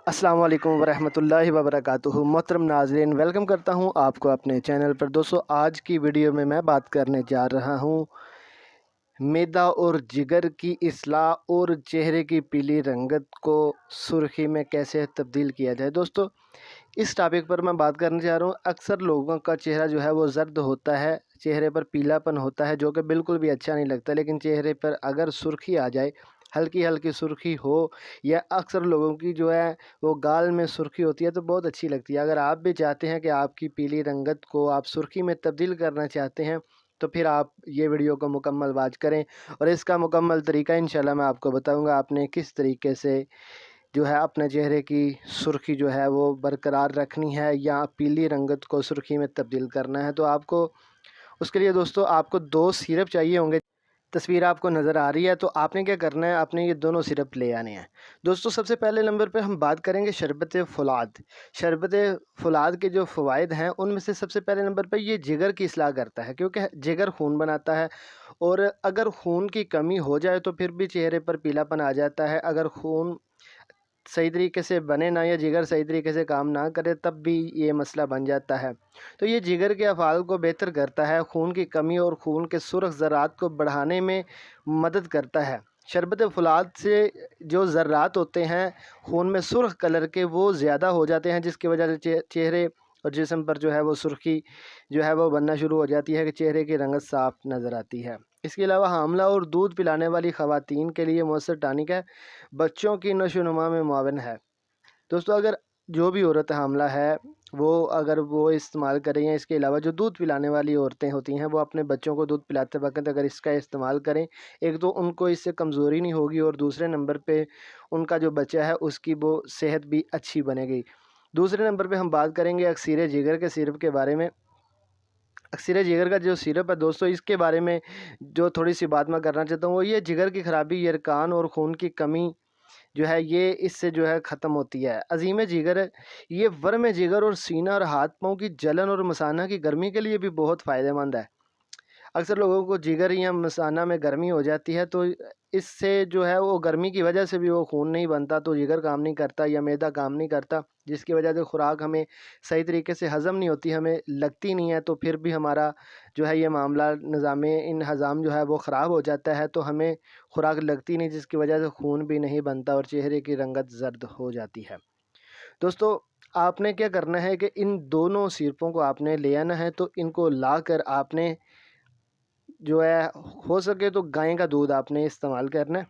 अस्सलाम वालेकुम वरहमतुल्लाहि वबरकातुहू। मोहतरम नाज़रीन, वेलकम करता हूं आपको अपने चैनल पर। दोस्तों, आज की वीडियो में मैं बात करने जा रहा हूं मैदा और जिगर की इस्लाह और चेहरे की पीली रंगत को सुर्खी में कैसे तब्दील किया जाए। दोस्तों, इस टॉपिक पर मैं बात करने जा रहा हूं। अक्सर लोगों का चेहरा जो है वो ज़र्द होता है, चेहरे पर पीलापन होता है जो कि बिल्कुल भी अच्छा नहीं लगता। लेकिन चेहरे पर अगर सुर्खी आ जाए, हल्की हल्की सुर्खी हो, या अक्सर लोगों की जो है वो गाल में सुर्खी होती है तो बहुत अच्छी लगती है। अगर आप भी चाहते हैं कि आपकी पीली रंगत को आप सुर्खी में तब्दील करना चाहते हैं तो फिर आप ये वीडियो को मुकम्मल वॉच करें, और इसका मुकम्मल तरीका इंशाल्लाह मैं आपको बताऊंगा आपने किस तरीके से जो है अपने चेहरे की सुर्खी जो है वो बरकरार रखनी है या पीली रंगत को सुर्खी में तब्दील करना है। तो आपको उसके लिए दोस्तों आपको 2 सिरप चाहिए होंगे। तस्वीर आपको नज़र आ रही है, तो आपने क्या करना है, आपने ये दोनों सिरप ले आने हैं। दोस्तों, सबसे पहले नंबर पे हम बात करेंगे शरबत फ़ौलाद। शरबत फ़ौलाद के जो फ़वाइद हैं उनमें से सबसे पहले नंबर पे ये जिगर की इस्लाह करता है, क्योंकि जिगर खून बनाता है, और अगर खून की कमी हो जाए तो फिर भी चेहरे पर पीलापन आ जाता है। अगर खून सही तरीके से बने ना, या जिगर सही तरीके से काम ना करे, तब भी ये मसला बन जाता है। तो ये जिगर के अफ़ाल को बेहतर करता है, खून की कमी और खून के सुर्ख ज़रात को बढ़ाने में मदद करता है। शरबत फ़ौलाद से जो ज़रात होते हैं खून में सुर्ख कलर के, वो ज़्यादा हो जाते हैं, जिसकी वजह से चेहरे और जिस्म पर जो है वो सुर्खी जो है वो बनना शुरू हो जाती है कि चेहरे की रंगत साफ नज़र आती है। इसके अलावा हामला और दूध पिलाने वाली ख़वातीन के लिए मौसर टॉनिक है, बच्चों की नशोनुमा में मुआविन है। दोस्तों, अगर जो भी औरत हामला है वो अगर वो इस्तेमाल करें, या इसके अलावा जो दूध पिलाने वाली औरतें होती हैं वो अपने बच्चों को दूध पिलाते वक्त अगर इसका इस्तेमाल करें, एक तो उनको इससे कमज़ोरी नहीं होगी, और दूसरे नंबर पे उनका जो बच्चा है उसकी वो सेहत भी अच्छी बनेगी। दूसरे नंबर पे हम बात करेंगे अक्सीर जिगर के सिरप के बारे में। अक्सीर जिगर का जो सिरप है दोस्तों, इसके बारे में जो थोड़ी सी बात मैं करना चाहता हूँ वो ये जिगर की ख़राबी, यरकान और खून की कमी जो है ये इससे जो है ख़त्म होती है। अज़ीम जिगर ये वर्म जिगर और सीना और हाथ पाँव की जलन और मसाना की गर्मी के लिए भी बहुत फ़ायदेमंद है। अक्सर लोगों को जिगर या मसाना में गर्मी हो जाती है, तो इससे जो है वो गर्मी की वजह से भी वो खून नहीं बनता, तो जिगर काम नहीं करता या मैदा काम नहीं करता, जिसकी वजह से खुराक हमें सही तरीके से हज़म नहीं होती, हमें लगती नहीं है। तो फिर भी हमारा जो है ये मामला निज़ाम इन हज़ाम जो है वो ख़राब हो जाता है, तो हमें खुराक लगती नहीं, जिसकी वजह से खून भी नहीं बनता और चेहरे की रंगत ज़र्द हो जाती है। दोस्तों, आपने क्या करना है कि इन दोनों सिरपों को आपने ले आना है, तो इनको ला कर आपने जो है हो सके तो गाय का दूध आपने इस्तेमाल करना है।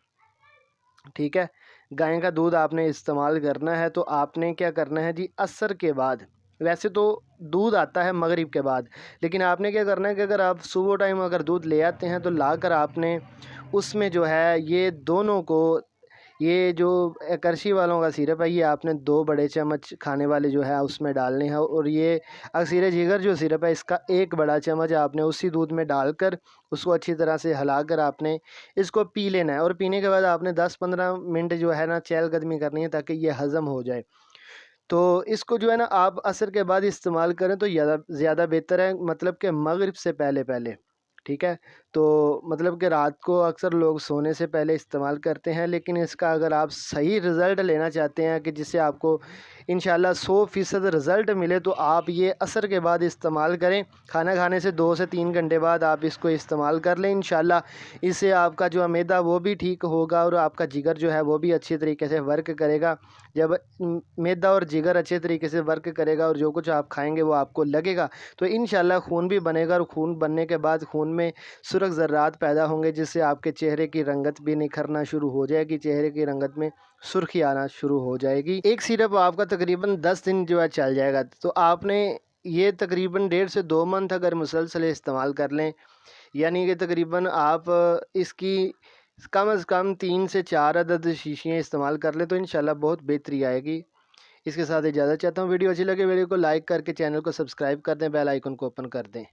ठीक है, गाय का दूध आपने इस्तेमाल करना है। तो आपने क्या करना है जी, असर के बाद, वैसे तो दूध आता है मगरिब के बाद, लेकिन आपने क्या करना है कि अगर आप सुबह टाइम अगर दूध ले आते हैं तो लाकर आपने उसमें जो है ये दोनों को, ये जो करशी वालों का सिरप है ये आपने 2 बड़े चम्मच खाने वाले जो है उसमें डालने हैं, और ये अक्सीर जिगर जो सिरप है इसका 1 बड़ा चम्मच आपने उसी दूध में डालकर उसको अच्छी तरह से हिलाकर आपने इसको पी लेना है। और पीने के बाद आपने 10-15 मिनट जो है ना चहलकदमी करनी है, ताकि ये हज़म हो जाए। तो इसको जो है ना आप असर के बाद इस्तेमाल करें तो ज़्यादा बेहतर है, मतलब कि मगरिब से पहले पहले। ठीक है, तो मतलब कि रात को अक्सर लोग सोने से पहले इस्तेमाल करते हैं, लेकिन इसका अगर आप सही रिज़ल्ट लेना चाहते हैं कि जिससे आपको इंशाल्लाह 100% रिज़ल्ट मिले, तो आप ये असर के बाद इस्तेमाल करें। खाना खाने से 2 से 3 घंटे बाद आप इसको इस्तेमाल कर लें। इंशाल्लाह इससे आपका जो मैदा वो भी ठीक होगा, और आपका जिगर जो है वो भी अच्छी तरीके से वर्क करेगा। जब मैदा और जिगर अच्छे तरीके से वर्क करेगा और जो कुछ आप खाएंगे वो आपको लगेगा, तो इंशाल्लाह खून भी बनेगा, और खून बनने के बाद खून में सुर्ख ज़र्रात पैदा होंगे, जिससे आपके चेहरे की रंगत भी निखरना शुरू हो जाएगी, चेहरे की रंगत में सुर्खी आना शुरू हो जाएगी। एक सिरप आपका तकरीबन 10 दिन जो है चल जाएगा। तो आपने ये तकरीबन 1.5 से 2 मंथ अगर मुसलसल इस्तेमाल कर लें, यानी कि तकरीबन आप इसकी कम से कम 3 से 4 अदद शीशियाँ इस्तेमाल कर लें, तो इंशाल्लाह बहुत बेहतरी आएगी। इसके साथ इजाज़त चाहता हूँ। वीडियो अच्छी लगे वीडियो को लाइक करके चैनल को सब्सक्राइब कर दें, बेल आइकन को ओपन कर दें।